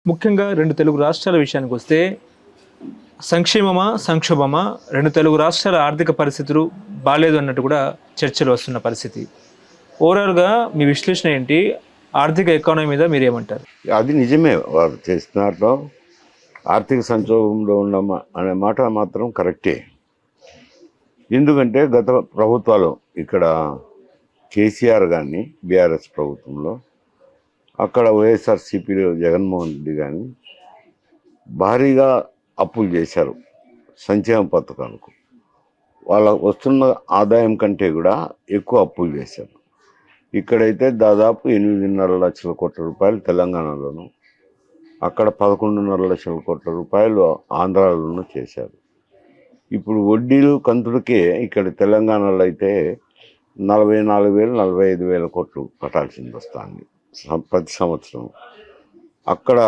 ముఖ్యంగా రెండు తెలుగు రాష్ట్రాల విషయానికి వస్తే సంక్షేమమా సంక్షోభమా రెండు తెలుగు రాష్ట్రాల ఆర్థిక పరిస్థితులు బాలేదు అన్నట్టు కూడా చర్చలు వస్తున్న పరిస్థితి. ఓవరాల్గా మీ విశ్లేషణ ఏంటి? ఆర్థిక ఎకానమీ మీద మీరేమంటారు? అది నిజమే, వారు చేస్తున్నట్లో ఆర్థిక సంక్షోభంలో ఉన్నాం అనే మాట మాత్రం కరెక్టే. ఎందుకంటే గత ప్రభుత్వాలు ఇక్కడ కేసీఆర్ కానీ బీఆర్ఎస్ ప్రభుత్వంలో, అక్కడ వైఎస్ఆర్సీపీలో జగన్మోహన్ రెడ్డి కానీ భారీగా అప్పులు చేశారు సంక్షేమ పథకాలకు. వాళ్ళ వస్తున్న ఆదాయం కంటే కూడా ఎక్కువ అప్పులు చేశారు. ఇక్కడైతే దాదాపు 8.5 లక్షల కోట్ల రూపాయలు తెలంగాణలోను, అక్కడ 11.5 లక్షల కోట్ల రూపాయలు ఆంధ్రాలోనూ చేశారు. ఇప్పుడు వడ్డీలు కంతులకే ఇక్కడ తెలంగాణలో అయితే 44,000 45,000 కోట్లు కట్టాల్సింది వస్తుంది ప్రతి సంవత్సరం. అక్కడ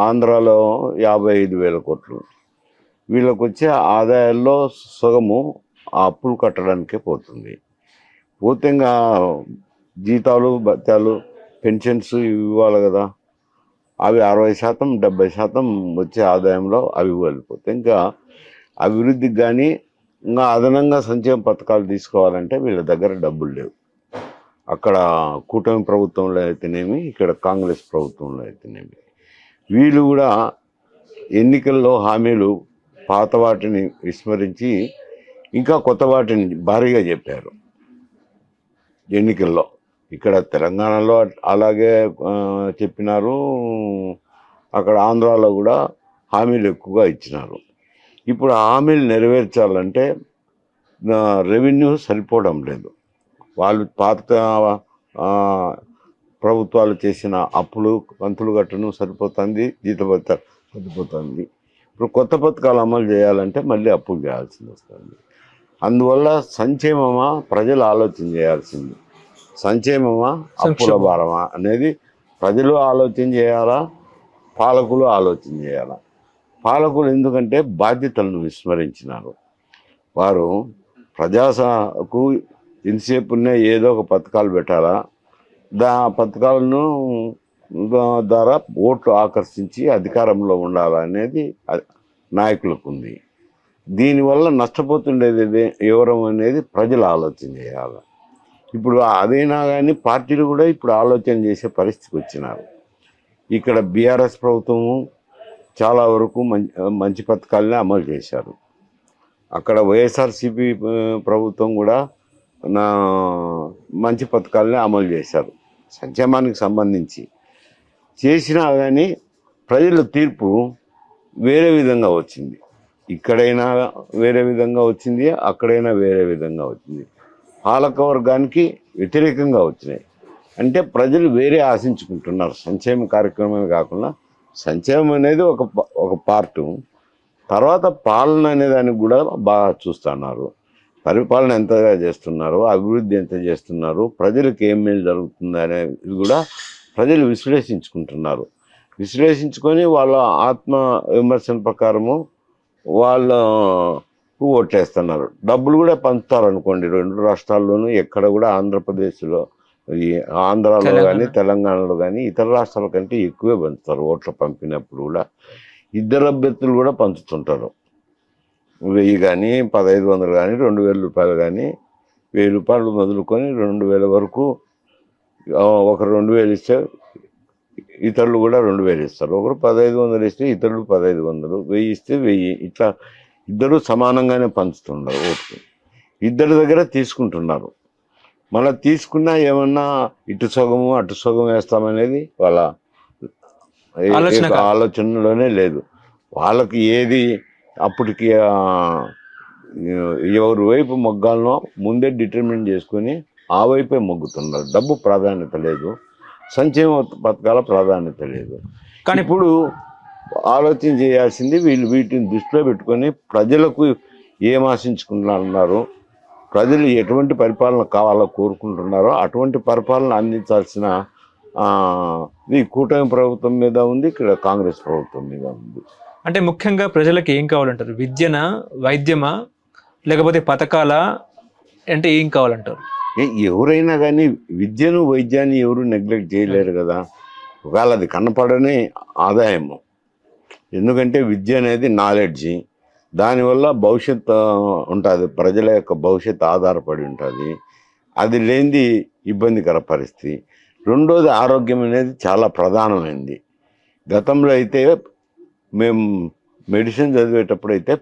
ఆంధ్రాలో 55,000 కోట్లు. వీళ్ళకు వచ్చే ఆదాయాల్లో సగము ఆ అప్పులు కట్టడానికే పోతుంది. పోతే ఇంకా జీతాలు భత్యాలు పెన్షన్స్ ఇవ్వాలి కదా, అవి 60% 70% వచ్చే ఆదాయంలో అవి వెళ్ళిపోతాయి. ఇంకా అభివృద్ధికి కానీ ఇంకా అదనంగా సంక్షేమ పథకాలు తీసుకోవాలంటే వీళ్ళ దగ్గర డబ్బులు లేవు. అక్కడ కూటమి ప్రభుత్వంలో అయితేనేమి, ఇక్కడ కాంగ్రెస్ ప్రభుత్వంలో అయితేనేమి, వీళ్ళు కూడా ఎన్నికల్లో హామీలు పాత వాటిని విస్మరించి ఇంకా కొత్త వాటిని భారీగా చెప్పారు ఎన్నికల్లో. ఇక్కడ తెలంగాణలో అలాగే చెప్పినారు, అక్కడ ఆంధ్రాలో కూడా హామీలు ఎక్కువగా ఇచ్చినారు. ఇప్పుడు హామీలు నెరవేర్చాలంటే రెవెన్యూ సరిపోవడం లేదు. వాళ్ళు పాత ప్రభుత్వాలు చేసిన అప్పులు కంతులు గట్టును సరిపోతుంది, జీతభత్యాలు సరిపోతుంది. ఇప్పుడు కొత్త పథకాలు అమలు చేయాలంటే మళ్ళీ అప్పులు చేయాల్సి వస్తుంది. అందువల్ల సంక్షేమమా ప్రజలు ఆలోచన చేయాల్సింది, సంక్షేమమా అప్పుల భారమా అనేది ప్రజలు ఆలోచన చేయాలా, పాలకులు ఆలోచన చేయాలా. పాలకులు ఎందుకంటే బాధ్యతలను విస్మరించినారు. వారు ప్రజాకు ఎంతసేపునే ఏదో ఒక పథకాలు పెట్టాలా, పథకాలను ద్వారా ఓట్లు ఆకర్షించి అధికారంలో ఉండాలా అనేది నాయకులకు ఉంది. దీనివల్ల నష్టపోతుండేది ఎవరం అనేది ప్రజలు ఆలోచన చేయాలి. ఇప్పుడు అదైనా కానీ పార్టీలు కూడా ఇప్పుడు ఆలోచన చేసే పరిస్థితికి వచ్చినారు. ఇక్కడ బీఆర్ఎస్ ప్రభుత్వము చాలా వరకు మంచి పథకాలనే అమలు చేశారు. అక్కడ వైఎస్ఆర్సీపీ ప్రభుత్వం కూడా మంచి పథకాలనే అమలు చేశారు. సంక్షేమానికి సంబంధించి చేసినా కానీ ప్రజల తీర్పు వేరే విధంగా వచ్చింది. ఇక్కడైనా వేరే విధంగా వచ్చింది, అక్కడైనా వేరే విధంగా వచ్చింది. పాలకవర్గానికి వ్యతిరేకంగా వచ్చినాయి. అంటే ప్రజలు వేరే ఆశించుకుంటున్నారు. సంక్షేమ కార్యక్రమమే కాకుండా సంక్షేమం అనేది ఒక పార్టు, తర్వాత పాలన అనే దానికి కూడా బాగా చూస్తున్నారు. పరిపాలన ఎంతగా చేస్తున్నారు, అభివృద్ధి ఎంత చేస్తున్నారు, ప్రజలకు ఏం మేలు జరుగుతుంది అనేది కూడా ప్రజలు విశ్లేషించుకుంటున్నారు. విశ్లేషించుకొని వాళ్ళ ఆత్మ విమర్శన ప్రకారము వాళ్ళకు ఓట్లేస్తున్నారు. డబ్బులు కూడా పంచుతారు అనుకోండి. రెండు రాష్ట్రాల్లోనూ ఎక్కడ కూడా ఆంధ్రప్రదేశ్లో, ఆంధ్రాలో కానీ తెలంగాణలో కానీ ఇతర రాష్ట్రాల కంటే ఎక్కువే పంచుతారు. ఓట్లు పంపినప్పుడు కూడా ఇద్దరు అభ్యర్థులు కూడా పంచుతుంటారు. 1000 కానీ 1500 కానీ 2000 రూపాయలు కానీ 1000 రూపాయలు మొదలుకొని 2000 వరకు. ఒకరు 2000 ఇస్తే ఇతరులు కూడా 2000 ఇస్తారు. ఒకరు 1500 ఇస్తే ఇతరులు 1500, 1000 ఇస్తే 1000. ఇట్లా ఇద్దరు సమానంగానే పంచుతున్నారు ఓట్లు. ఇద్దరి దగ్గర తీసుకుంటున్నారు. మళ్ళీ తీసుకున్నా ఏమన్నా ఇటు సగము అటు సగం వేస్తామనేది వాళ్ళ ఆలోచనలోనే లేదు. వాళ్ళకి ఏది అప్పటికి ఎవరి వైపు మొగ్గాలనో ముందే డిటర్మిన్ చేసుకొని ఆ వైపే మొగ్గుతున్నారు. డబ్బు ప్రాధాన్యత లేదు, సంక్షేమ పథకాల ప్రాధాన్యత లేదు. కానీ ఇప్పుడు ఆలోచన చేయాల్సింది వీటిని దృష్టిలో పెట్టుకొని ప్రజలకు ఏం ఆశించుకుంటున్నారు, ప్రజలు ఎటువంటి పరిపాలన కావాలో కోరుకుంటున్నారో అటువంటి పరిపాలన అందించాల్సిన ఈ కూటమి ప్రభుత్వం మీద ఉంది, ఇక్కడ కాంగ్రెస్ ప్రభుత్వం మీద ఉంది. అంటే ముఖ్యంగా ప్రజలకు ఏం కావాలంటారు? విద్యనా, వైద్యమా, లేకపోతే పథకాలా, అంటే ఏం కావాలంటారు? ఎవరైనా కానీ విద్యను వైద్యాన్ని ఎవరు నెగ్లెక్ట్ చేయలేరు కదా. ఒకవేళ అది కనపడని ఆదాయము. ఎందుకంటే విద్య అనేది నాలెడ్జి, దానివల్ల భవిష్యత్తు ఉంటుంది, ప్రజల యొక్క భవిష్యత్తు ఆధారపడి ఉంటుంది. అది లేనిది ఇబ్బందికర పరిస్థితి. రెండోది ఆరోగ్యం అనేది చాలా ప్రధానమైనది. గతంలో అయితే మేము మెడిసిన్ చదివేటప్పుడు అయితే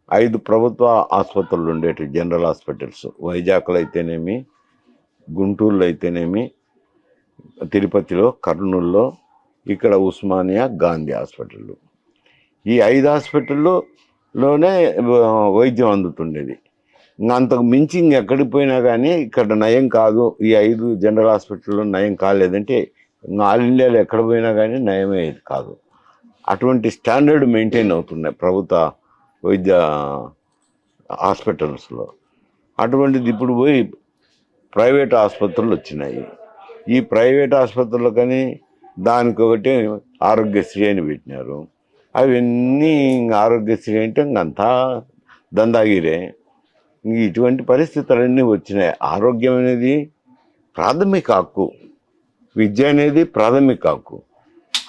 5 ప్రభుత్వ ఆసుపత్రులు ఉండేవి, జనరల్ హాస్పిటల్స్. వైజాగ్లో అయితేనేమి, గుంటూరులో అయితేనేమి, తిరుపతిలో, కర్నూలులో, ఇక్కడ ఉస్మానియా, గాంధీ హాస్పిటళ్ళు. ఈ 5 హాస్పిటల్లోనే వైద్యం అందుతుండేది. ఇంకా అంతకు మించి ఇంకెక్కడికి పోయినా కానీ ఇక్కడ నయం కాదు, ఈ 5 జనరల్ హాస్పిటల్లో నయం కాలేదంటే ఇంకా ఆల్ ఇండియాలో ఎక్కడ పోయినా కానీ నయమయ్యేది కాదు. అటువంటి స్టాండర్డ్ మెయింటైన్ అవుతున్నాయి ప్రభుత్వ వైద్య హాస్పిటల్స్లో. అటువంటిది ఇప్పుడు పోయి ప్రైవేట్ ఆసుపత్రులు వచ్చినాయి. ఈ ప్రైవేట్ ఆసుపత్రులు కానీ దానికొకటి ఆరోగ్యశ్రీ అని పెట్టినారు. అవన్నీ ఆరోగ్యశ్రీ అంటే ఇంకంతా దందాగిరే. ఇటువంటి పరిస్థితులన్నీ వచ్చినాయి. ఆరోగ్యం అనేది ప్రాథమిక హక్కు, విద్య అనేది ప్రాథమిక హక్కు.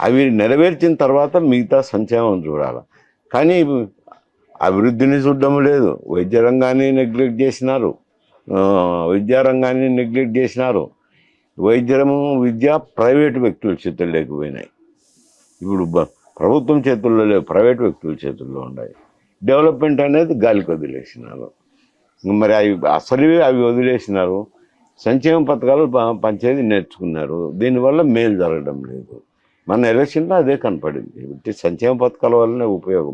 అవి నెరవేర్చిన తర్వాత మిగతా సంక్షేమం చూడాలి. కానీ అభివృద్ధిని చూడడం లేదు. వైద్య రంగాన్ని నెగ్లెక్ట్ చేసినారు, విద్యారంగాన్ని నెగ్లెక్ట్ చేసినారు. విద్య ప్రైవేటు వ్యక్తుల చేతుల్లో లేకపోయినాయి. ఇప్పుడు ప్రభుత్వం చేతుల్లో లేవు, ప్రైవేట్ వ్యక్తుల చేతుల్లో ఉన్నాయి. డెవలప్మెంట్ అనేది గాలికి వదిలేసినారు. మరి అవి వదిలేసినారు. సంక్షేమ పథకాలు పంచేది నేర్చుకున్నారు. దీనివల్ల మేలు జరగడం లేదు. మన ఎలక్షన్లో అదే కనపడింది. సంక్షేమ పథకాల వల్లనే ఉపయోగం.